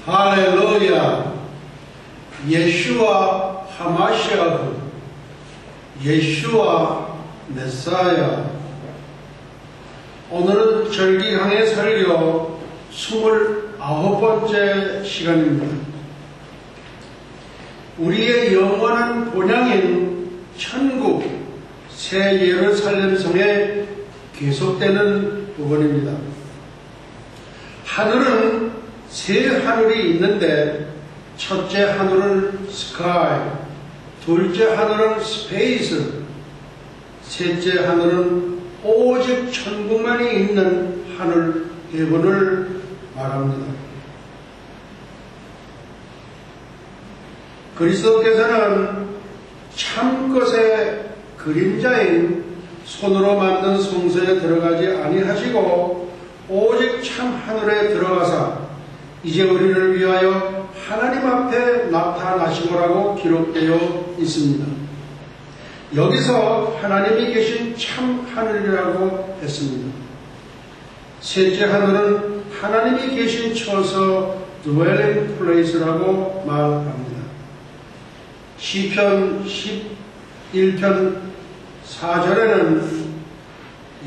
할렐루야. 예슈아 하마시아흐, 예슈아 메사야. 오늘은 절기강의 설교 29번째 시간입니다. 우리의 영원한 본향인 천국 새 예루살렘 성에 계속되는 부분입니다. 하늘은 세 하늘이 있는데 첫째 하늘은 스카이, 둘째 하늘은 스페이스, 셋째 하늘은 오직 천국만이 있는 하늘 해변을 말합니다. 그리스도께서는 참것의 그림자인 손으로 만든 성소에 들어가지 아니하시고 오직 참 하늘에 들어가사 이제 우리를 위하여 하나님 앞에 나타나시고라고 기록되어 있습니다. 여기서 하나님이 계신 참 하늘이라고 했습니다. 셋째 하늘은 하나님이 계신 처소 dwelling place라고 말합니다. 시편 11편 4절에는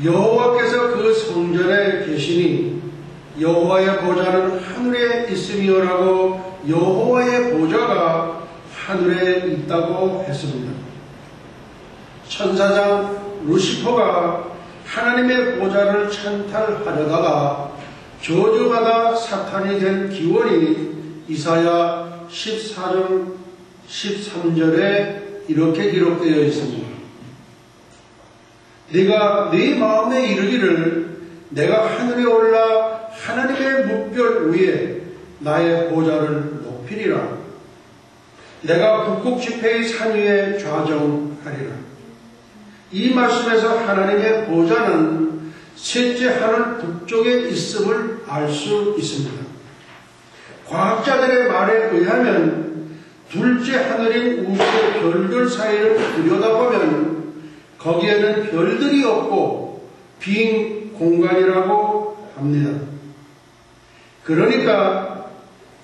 여호와께서 그 성전에 계시니 여호와의 보좌는 하늘에 있으며라고 여호와의 보좌가 하늘에 있다고 했습니다. 천사장 루시퍼가 하나님의 보좌를 찬탈하려다가 저주받아 사탄이 된 기원이 이사야 14장 13절에 이렇게 기록되어 있습니다. 네가 네 마음에 이르기를 내가 하늘에 올라 하나님의 뭇별 위에 나의 보좌를 높이리라. 내가 북극 지폐의 산 위에 좌정하리라. 이 말씀에서 하나님의 보좌는 셋째 하늘 북쪽에 있음을 알 수 있습니다. 과학자들의 말에 의하면 둘째 하늘인 우주의 별들 사이를 들여다보면 거기에는 별들이 없고 빈 공간이라고 합니다. 그러니까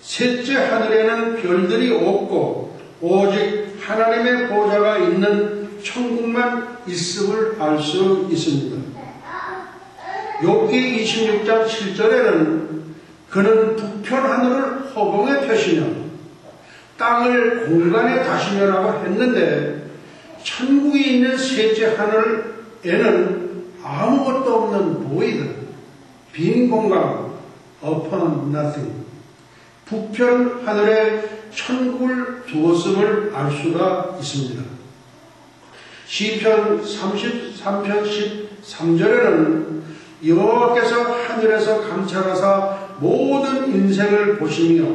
셋째 하늘에는 별들이 없고 오직 하나님의 보좌가 있는 천국만 있음을 알 수 있습니다. 욥기 26장 7절에는 그는 북편 하늘을 허공에 펴시며 땅을 공간에 다시며라고 했는데 천국이 있는 셋째 하늘에는 아무것도 없는 보이드, 빈 공간, upon nothing, 북편 하늘에 천국을 두었음을 알 수가 있습니다. 시편 33편 13절에는 여호와께서 하늘에서 감찰하사 모든 인생을 보시며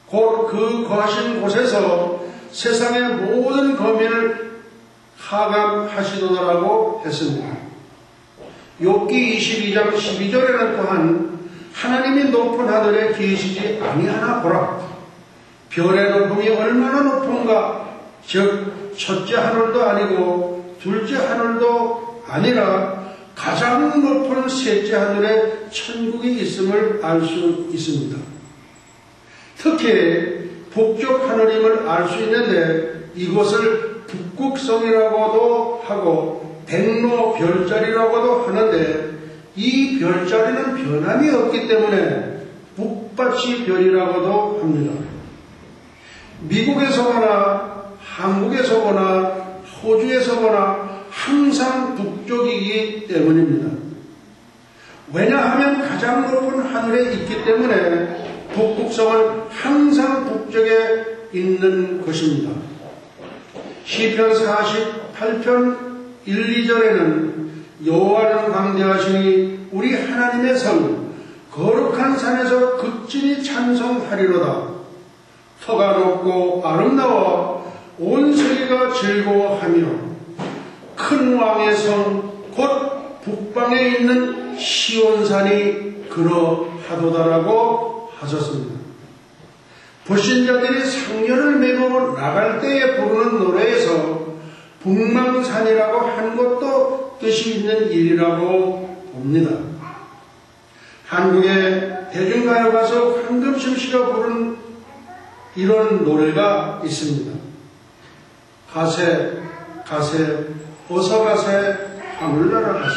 곧 그 거하신 곳에서 세상의 모든 거민을 하감하시도다라고 했습니다. 욥기 22장 12절에는 또한 하나님이 높은 하늘에 계시지 아니하나 보라. 별의 높음이 얼마나 높은가. 즉 첫째 하늘도 아니고 둘째 하늘도 아니라 가장 높은 셋째 하늘에 천국이 있음을 알 수 있습니다. 특히 북쪽 하늘임을 알 수 있는데 이곳을 북극성이라고도 하고 백로 별자리라고도 하는데 이 별자리는 변함이 없기 때문에 북받치 별이라고도 합니다. 미국에서 보나 한국에서 보나 호주에서 보나 항상 북쪽이기 때문입니다. 왜냐하면 가장 높은 하늘에 있기 때문에 북극성은 항상 북쪽에 있는 것입니다. 시편 48편 1, 2절에는 여호와는 광대하시니 우리 하나님의 성 거룩한 산에서 극진히 찬송하리로다. 터가 높고 아름다워 온 세계가 즐거워하며 큰 왕의 성 곧 북방에 있는 시온산이 그러하도다라고 하셨습니다. 불신자들이 상렬을 메고 나갈 때에 부르는 노래에서 북망산이라고 한 것도 뜻이 있는 일이라고 봅니다. 한국의 대중가요 가수 황금심 씨가 부른 이런 노래가 있습니다. 가세 가세 어서 가세 하늘나라 가세,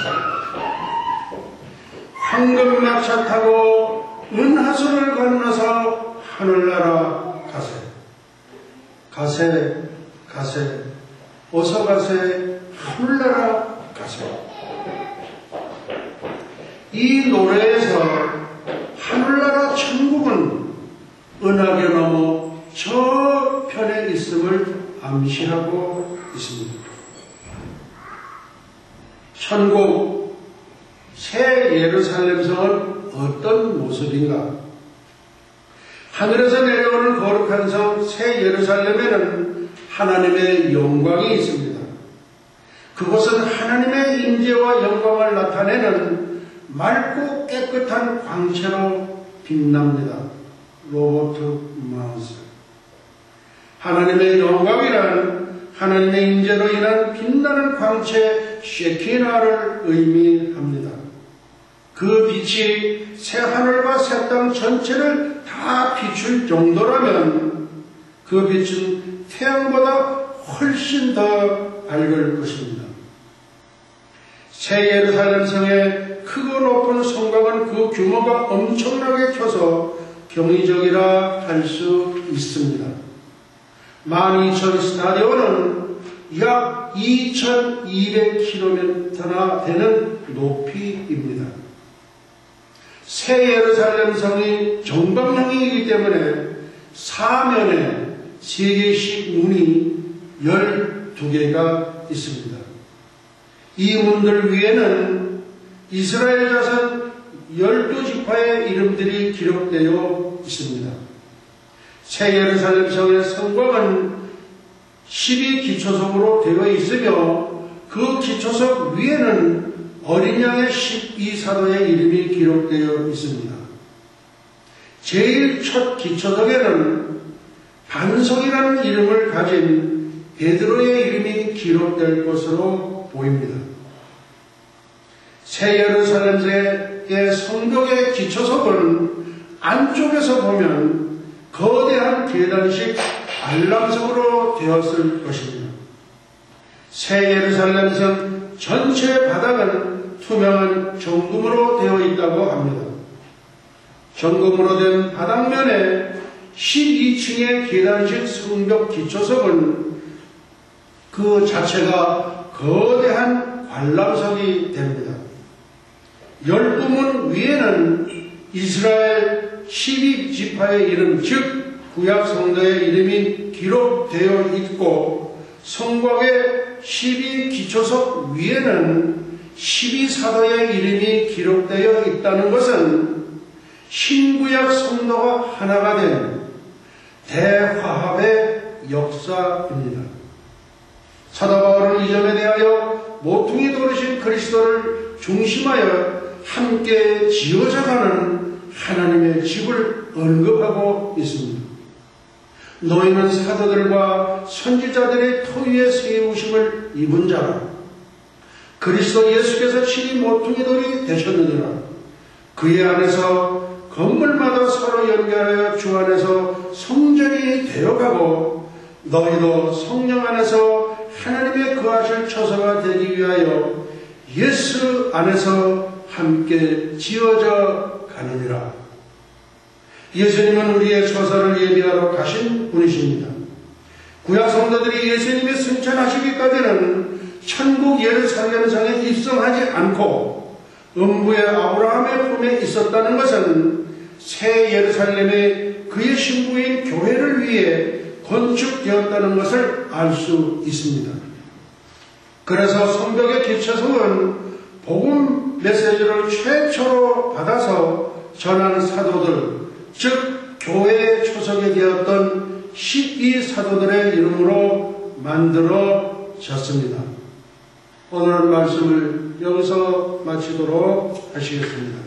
황금마차 타고 은하수를 건너서 하늘나라 가세, 가세 가세 어서 가세 하늘나라 가세. 이 노래에서 하늘나라 천국은 은하계 넘어 저편에 있음을 암시하고 있습니다. 천국 새 예루살렘 성은 어떤 모습인가? 하늘에서 내려오는 거룩한 성 새 예루살렘에는 하나님의 영광이 있습니다. 그곳은 하나님의 임재와 영광을 나타내는 맑고 깨끗한 광채로 빛납니다. 로버트 마우스. 하나님의 영광이란 하나님의 임재로 인한 빛나는 광채 쉐키나를 의미합니다. 그 빛이 새 하늘과 새 땅 전체를 다 비출 정도라면 그 빛은 태양보다 훨씬 더 밝을 것입니다. 새 예루살렘 성의 크고 높은 성곽은 그 규모가 엄청나게 커서 경이적이라 할 수 있습니다. 12,000 스타디온은 약 2,200km나 되는 높이입니다. 새 예루살렘 성이 정방형이기 때문에 사면에 3개씩 문이 12개가 있습니다. 이 문들 위에는 이스라엘 자손 12지파의 이름들이 기록되어 있습니다. 새 예루살렘 성의 성곽은 12기초석으로 되어 있으며 그 기초석 위에는 어린 양의 12사도의 이름이 기록되어 있습니다. 제일 첫 기초석에는 반석이라는 이름을 가진 베드로의 이름이 기록될 것으로 보입니다. 새 예루살렘의 성벽의 기초석은 안쪽에서 보면 거대한 계단식 알람석으로 되었을 것입니다. 새 예루살렘 성 전체 바닥은 투명한 정금으로 되어 있다고 합니다. 정금으로 된 바닥면에 12층의 계단식 성벽 기초석은 그 자체가 거대한 관람석이 됩니다. 12문 위에는 이스라엘 12지파의 이름, 즉 구약 성도의 이름이 기록되어 있고 성곽의 12기초석 위에는 12사도의 이름이 기록되어 있다는 것은 신구약 성도가 하나가 된 대화합의 역사입니다. 사도 바울은 이 점에 대하여 모퉁이 돌이신 그리스도를 중심하여 함께 지어져가는 하나님의 집을 언급하고 있습니다. 너희는 사도들과 선지자들의 터 위에 세우심을 입은 자라. 그리스도 예수께서 친히 모퉁이 돌이 되셨느니라. 그의 안에서 건물마다 서로 연결하여 주 안에서 성전이 되어가고 너희도 성령 안에서 하나님의 거하실 처소가 되기 위하여 예수 안에서 함께 지어져 가느니라. 예수님은 우리의 처소를 예비하러 가신 분이십니다. 구약 성도들이 예수님이 승천하시기까지는 천국 예루살렘 성에 입성하지 않고 음부의 아브라함의 품에 있었다는 것은 새 예루살렘의 그의 신부인 교회를 위해 건축되었다는 것을 알 수 있습니다. 그래서 성벽의 기초석은 복음 메시지를 최초로 받아서 전한 사도들, 즉 교회의 초석이 되었던 12사도들의 이름으로 만들어졌습니다. 오늘 말씀을 여기서 마치도록 하시겠습니다.